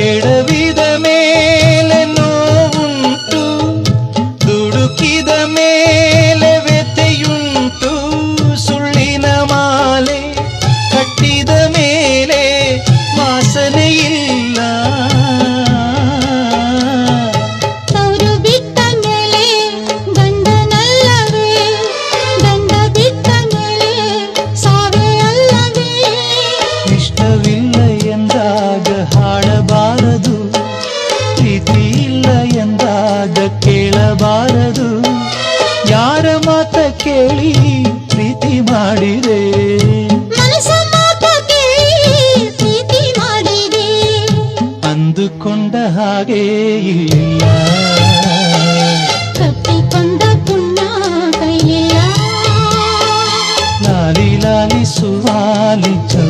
ಎಡವಿದ ಮೇಲೆ ನೋವುಂಟು, ದುಡುಕಿದ ಮೇಲೆ ವ್ಯಥೆಯುಂಟು. ಸುಳ್ಳಿನ ಮಾಲೆ ಕಟ್ಟಿದ ಮೇಲೆ ವಾಸನೆ ಇಲ್ಲ. ತವರು ಬಿಟ್ಟ ಮೇಲೆ ಗಂಡನಲ್ಲವೇ, ಗಂಡ ಬಿಟ್ಟ ಮೇಲೆ ಸಾವೇ ಅಲ್ಲವೇ. ಇಷ್ಟವಿಲ್ಲ ಎಂದಾಗ ಹಾಡಬಾರದು, ಪ್ರೀತಿ ಇಲ್ಲ ಎಂದಾಗ ಕೇಳಬಾರದು. ಯಾರ ಮಾತ ಕೇಳಿ ಪ್ರೀತಿ ಮಾಡಿದೆ, ಮನಸ್ಸ ಮಾತ ಕೇಳಿ ಪ್ರೀತಿ ಮಾಡಿದೆ. ಅಂದುಕೊಂಡ ಹಾಗೆ ಇಲ್ಲ, ಕಟ್ಟಿಕೊಂಡ ಪುಣ್ಯ ಕೈಯಿಲ್ಲ. ಲಾಲಿ ಲಾಲಿ ಸುವಾಲಿ ಚೌ